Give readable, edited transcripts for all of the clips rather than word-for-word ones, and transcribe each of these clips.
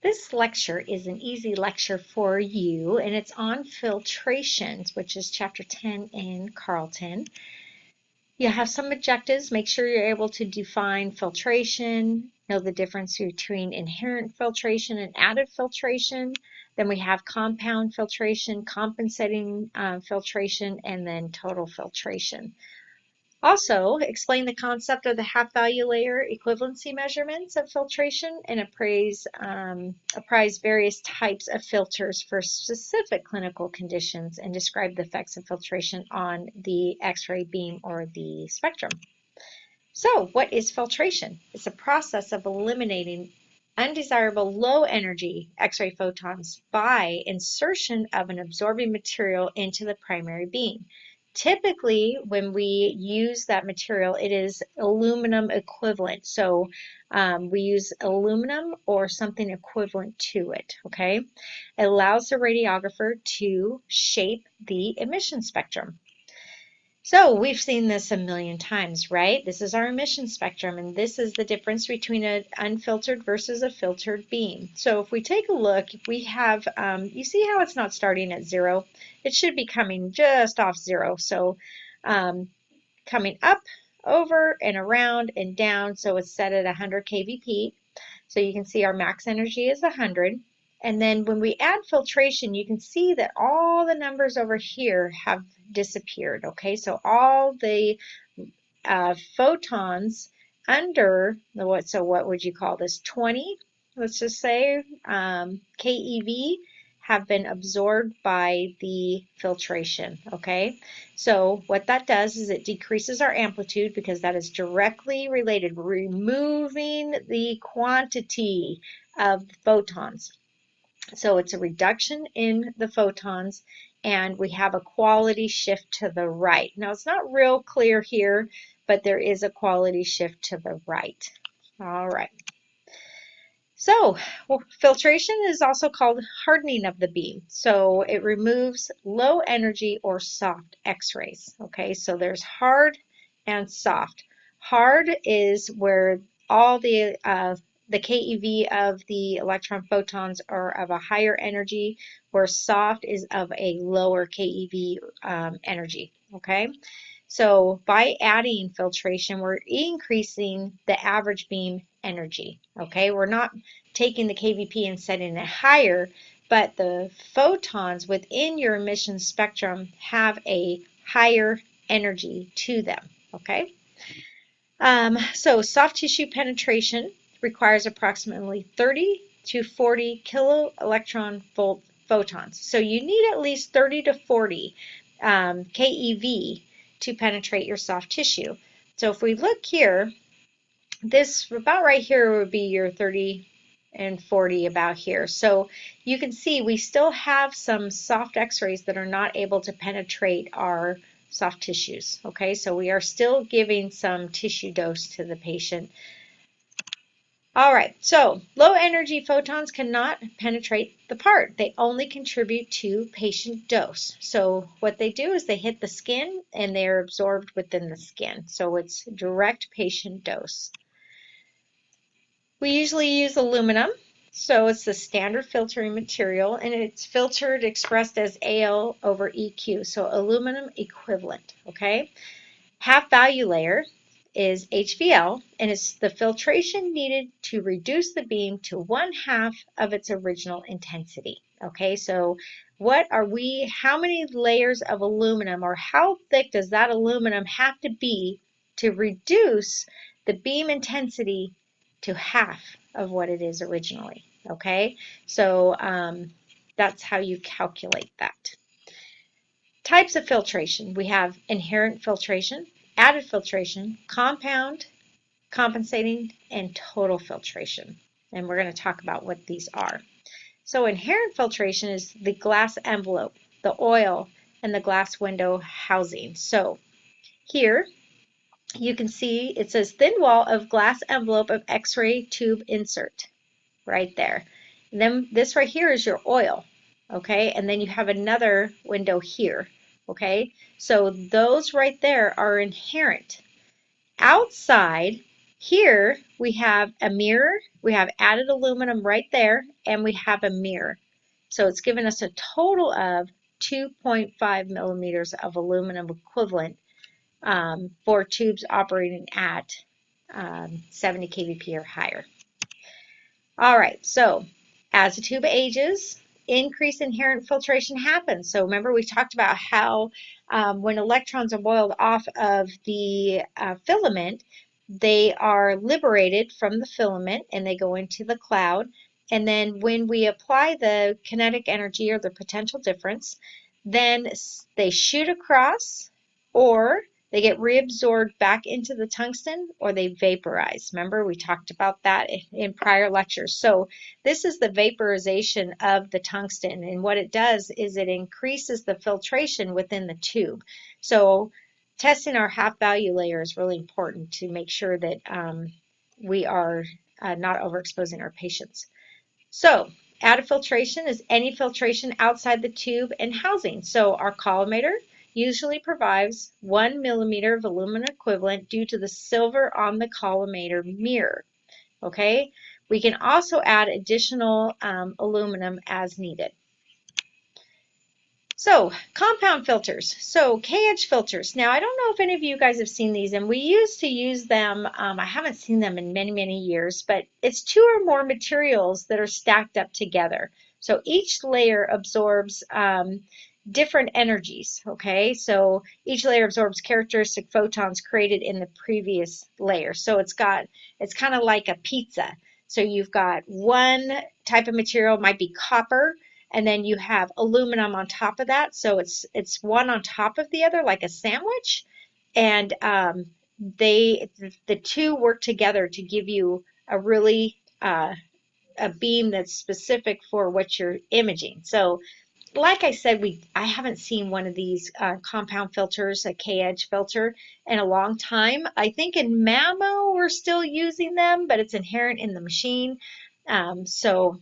This lecture is an easy lecture for you, and it's on filtrations, which is chapter 10 in Carlton. You have some objectives. Make sure you're able to define filtration, know the difference between inherent filtration and added filtration. Then we have compound filtration, compensating filtration, and then total filtration. Also, explain the concept of the half-value layer equivalency measurements of filtration and apprise various types of filters for specific clinical conditions and describe the effects of filtration on the X-ray beam or the spectrum. So, what is filtration? It's a process of eliminating undesirable low-energy X-ray photons by insertion of an absorbing material into the primary beam. Typically, when we use that material, it is aluminum equivalent. So we use aluminum or something equivalent to it, okay? It allows the radiographer to shape the emission spectrum. So we've seen this a million times, right? This is our emission spectrum, and this is the difference between an unfiltered versus a filtered beam. So if we take a look, we have, you see how it's not starting at 0? It should be coming just off 0. So coming up, over, and around, and down. So it's set at 100 kVp. So you can see our max energy is 100. And then when we add filtration, you can see that all the numbers over here have disappeared, okay? So all the photons under, so what would you call this, 20, let's just say, keV, have been absorbed by the filtration, okay? So what that does is it decreases our amplitude because that is directly related, removing the quantity of photons. So it's a reduction in the photons, and we have a quality shift to the right. Now, it's not real clear here, but there is a quality shift to the right. All right. So, filtration is also called hardening of the beam. So it removes low energy or soft X-rays. Okay, so there's hard and soft. Hard is where all the keV of the electron photons are of a higher energy, where soft is of a lower keV energy. Okay, so by adding filtration, we're increasing the average beam energy. Okay, we're not taking the kVp and setting it higher, but the photons within your emission spectrum have a higher energy to them. Okay, so soft tissue penetration requires approximately 30 to 40 kilo electron volt photons. So you need at least 30 to 40 keV to penetrate your soft tissue. So if we look here, this about right here would be your 30 and 40 about here. So you can see we still have some soft X-rays that are not able to penetrate our soft tissues. Okay, so we are still giving some tissue dose to the patient. All right, so low energy photons cannot penetrate the part. They only contribute to patient dose. So what they do is they hit the skin and they're absorbed within the skin. So it's direct patient dose. We usually use aluminum. So it's the standard filtering material, and it's filtered expressed as AL over EQ. So aluminum equivalent, okay? Half value layer is HVL, and it's the filtration needed to reduce the beam to 1/2 of its original intensity. Okay, so how many layers of aluminum, or how thick does that aluminum have to be to reduce the beam intensity to 1/2 of what it is originally? Okay, so that's how you calculate that. Types of filtration. We have inherent filtration, added filtration, compound, compensating, and total filtration. And we're going to talk about what these are. So inherent filtration is the glass envelope, the oil, and the glass window housing. So here you can see it says thin wall of glass envelope of X-ray tube insert right there. And then this right here is your oil. Okay, and then you have another window here. Okay, so those right there are inherent. Outside Here we have a mirror, we have added aluminum right there, and we have a mirror. So it's given us a total of 2.5 millimeters of aluminum equivalent for tubes operating at 70 kVp or higher. All right, so as the tube ages, increased inherent filtration happens. So remember we talked about how when electrons are boiled off of the filament, they are liberated from the filament and they go into the cloud. And then when we apply the kinetic energy or the potential difference, then they shoot across, or they get reabsorbed back into the tungsten, or they vaporize. Remember, we talked about that in prior lectures. So this is the vaporization of the tungsten, and what it does is it increases the filtration within the tube. So testing our half value layer is really important to make sure that we are not overexposing our patients. So added filtration is any filtration outside the tube and housing. So our collimator usually provides 1 millimeter of aluminum equivalent due to the silver on the collimator mirror. Okay, we can also add additional aluminum as needed. So compound filters, so K-edge filters. Now I don't know if any of you guys have seen these, and we used to use them. I haven't seen them in many years, but it's 2 or more materials that are stacked up together. So each layer absorbs different energies, okay? So each layer absorbs characteristic photons created in the previous layer. So it's kind of like a pizza. So you've got one type of material, might be copper, and then you have aluminum on top of that. So it's one on top of the other, like a sandwich. And the two work together to give you a really a beam that's specific for what you're imaging. So like I said, I haven't seen one of these compound filters, a K-edge filter, in a long time. I think in mammo we're still using them, but it's inherent in the machine. So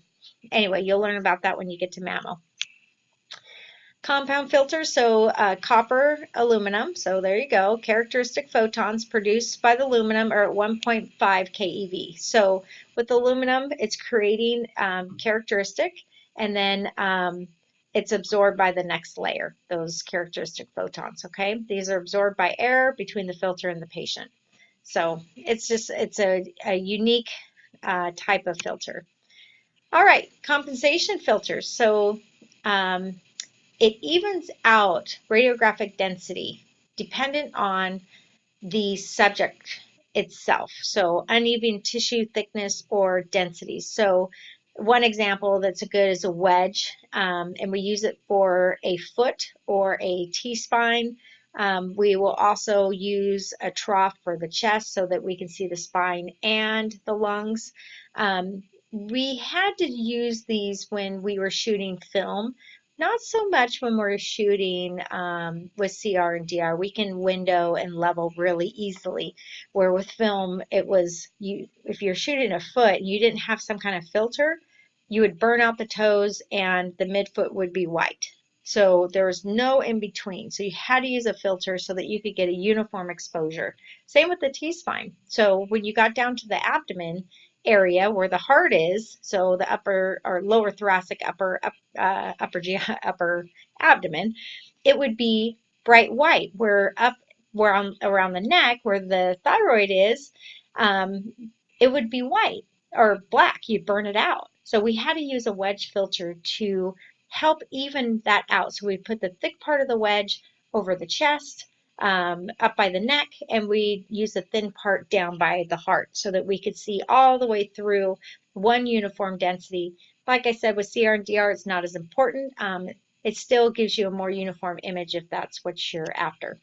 anyway, you'll learn about that when you get to mammo. Compound filters, so copper, aluminum, so there you go. Characteristic photons produced by the aluminum are at 1.5 keV. So with aluminum, it's creating characteristic, and then it's absorbed by the next layer, those characteristic photons, okay? These are absorbed by air between the filter and the patient. So it's a unique type of filter. All right, compensation filters. So it evens out radiographic density dependent on the subject itself. So uneven tissue thickness or density. So one example that's good is a wedge, and we use it for a foot or a T-spine. We will also use a trough for the chest so that we can see the spine and the lungs. We had to use these when we were shooting film. Not so much when we're shooting with CR and DR. We can window and level really easily. Where with film, it was if you're shooting a foot and you didn't have some kind of filter, you would burn out the toes and the midfoot would be white. So there was no in between. So you had to use a filter so that you could get a uniform exposure. Same with the T-spine. So when you got down to the abdomen area where the heart is, so the upper or lower thoracic, upper abdomen, it would be bright white. Where around the neck, where the thyroid is, it would be white or black. You burn it out. So we had to use a wedge filter to help even that out. So we put the thick part of the wedge over the chest, up by the neck, and we use the thin part down by the heart so that we could see all the way through one uniform density. Like I said, with CR and DR, it's not as important. It still gives you a more uniform image if that's what you're after.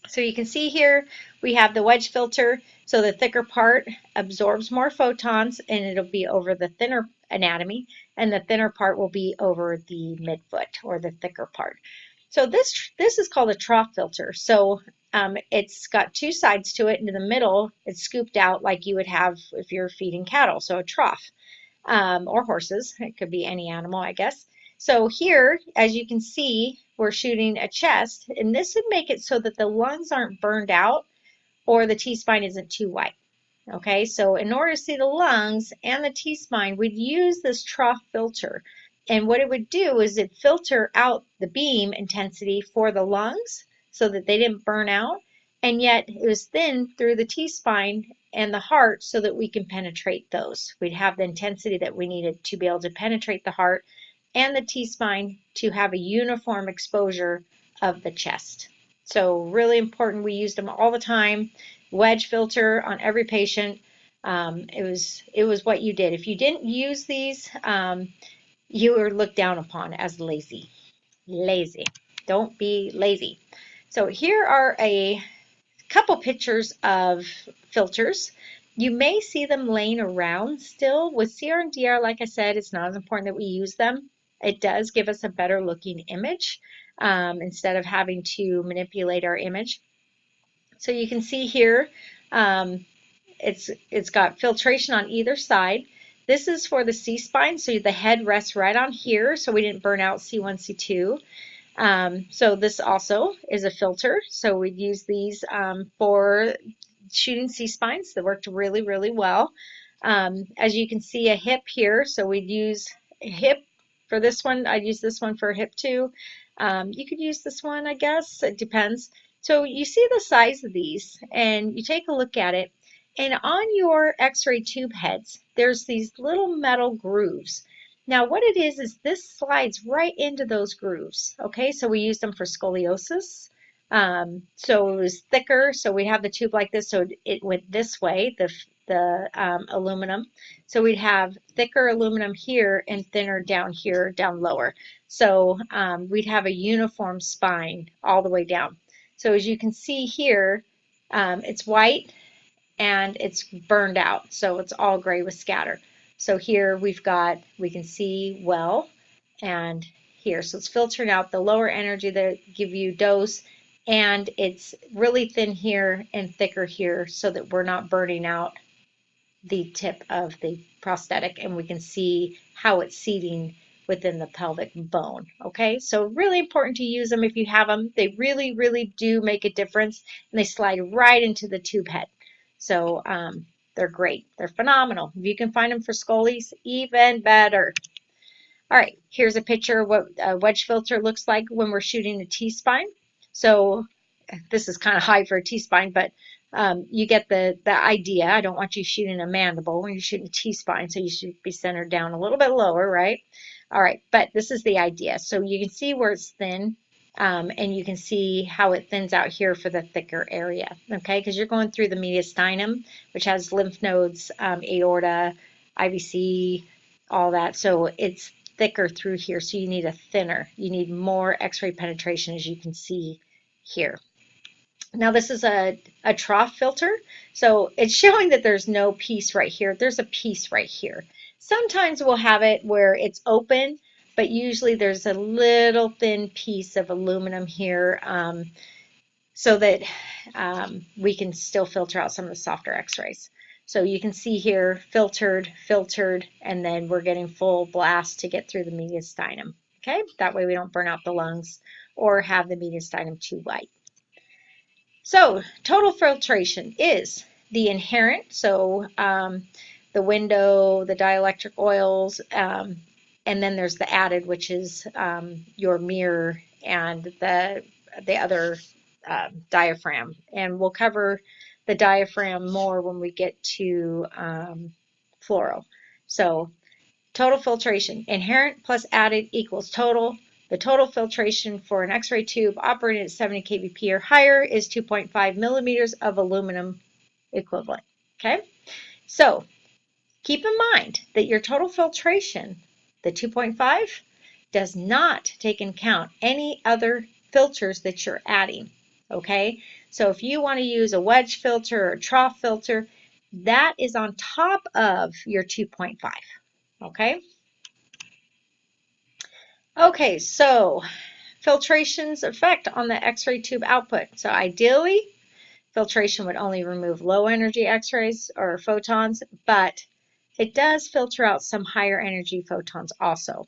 So you can see here we have the wedge filter. So the thicker part absorbs more photons and it'll be over the thinner anatomy, and the thinner part will be over the midfoot or the thicker part. So this is called a trough filter. So it's got 2 sides to it, and in the middle it's scooped out like you would have if you're feeding cattle. So a trough, or horses. It could be any animal, I guess. So here, as you can see, we're shooting a chest, and this would make it so that the lungs aren't burned out or the T-spine isn't too white. Okay, so in order to see the lungs and the T-spine, we'd use this trough filter. And what it would do is it filter out the beam intensity for the lungs so that they didn't burn out. And yet it was thin through the T-spine and the heart so that we can penetrate those. We'd have the intensity that we needed to be able to penetrate the heart and the T-spine to have a uniform exposure of the chest. So really important. We used them all the time. Wedge filter on every patient. It was what you did. If you didn't use these, you were looked down upon as lazy. Lazy. Don't be lazy. So here are a couple pictures of filters. You may see them laying around still. With CR and DR, like I said, it's not as important that we use them. It does give us a better looking image instead of having to manipulate our image. So you can see here, it's got filtration on either side. This is for the C-spine, so the head rests right on here, so we didn't burn out C1, C2. So this also is a filter, so we'd use these for shooting C-spines. That worked really, really well. As you can see, a hip here, so we'd use a hip for this one. I'd use this one for a hip too. You could use this one, I guess. It depends. So you see the size of these, and you take a look at it, and on your x-ray tube heads, there's these little metal grooves. Now what it is this slides right into those grooves. Okay, so we use them for scoliosis. So it was thicker, so we have the tube like this, so it went this way, the aluminum. So we'd have thicker aluminum here and thinner down here, down lower. So we'd have a uniform spine all the way down. So as you can see here, it's white and it's burned out. So it's all gray with scatter. So here we can see well, and here. So it's filtering out the lower energy that give you dose, and it's really thin here and thicker here so that we're not burning out the tip of the prosthetic, and we can see how it's seating within the pelvic bone. Okay, so really important to use them if you have them. They really, really do make a difference, and they slide right into the tube head. So they're great. They're phenomenal. If you can find them for scolies, even better. All right, here's a picture of what a wedge filter looks like when we're shooting a T-spine. So this is kind of high for a T-spine, but you get the idea. I don't want you shooting a mandible when you're shooting a T-spine, so you should be centered down a little bit lower, right? All right, but this is the idea. So you can see where it's thin, and you can see how it thins out here for the thicker area, okay? Because you're going through the mediastinum, which has lymph nodes, aorta, IVC, all that. So it's thicker through here, so you need a thinner. You need more x-ray penetration, as you can see here. Now this is a trough filter, so it's showing that there's no piece right here. There's a piece right here. Sometimes we'll have it where it's open, but usually there's a little thin piece of aluminum here so that we can still filter out some of the softer x-rays. So you can see here, filtered, and then we're getting full blast to get through the mediastinum. Okay, that way we don't burn out the lungs or have the mediastinum too white. So total filtration is the inherent, so the window, the dielectric oils, and then there's the added, which is your mirror and the other diaphragm. And we'll cover the diaphragm more when we get to fluoro. So total filtration, inherent plus added equals total. The total filtration for an x-ray tube operating at 70 kVp or higher is 2.5 millimeters of aluminum equivalent. Okay, so keep in mind that your total filtration, the 2.5, does not take into account any other filters that you're adding. Okay, so if you want to use a wedge filter or a trough filter, that is on top of your 2.5. Okay. Okay, so filtration's effect on the x-ray tube output. So ideally, filtration would only remove low energy x-rays or photons, but it does filter out some higher energy photons also.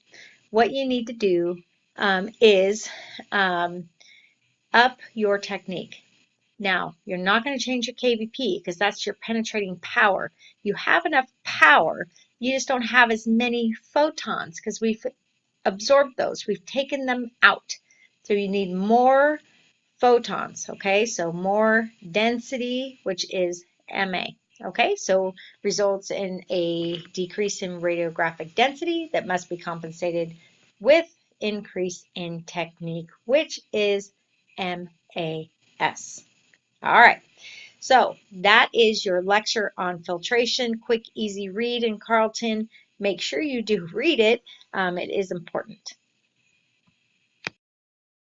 What you need to do is up your technique. Now, you're not going to change your kVp because that's your penetrating power. You have enough power, you just don't have as many photons because we've absorbed those. We've taken them out. So you need more photons, okay? So more density, which is Ma, okay? So results in a decrease in radiographic density that must be compensated with increase in technique, which is MAS. All right, so that is your lecture on filtration. Quick, easy read in Carleton. Make sure you do read it. It is important.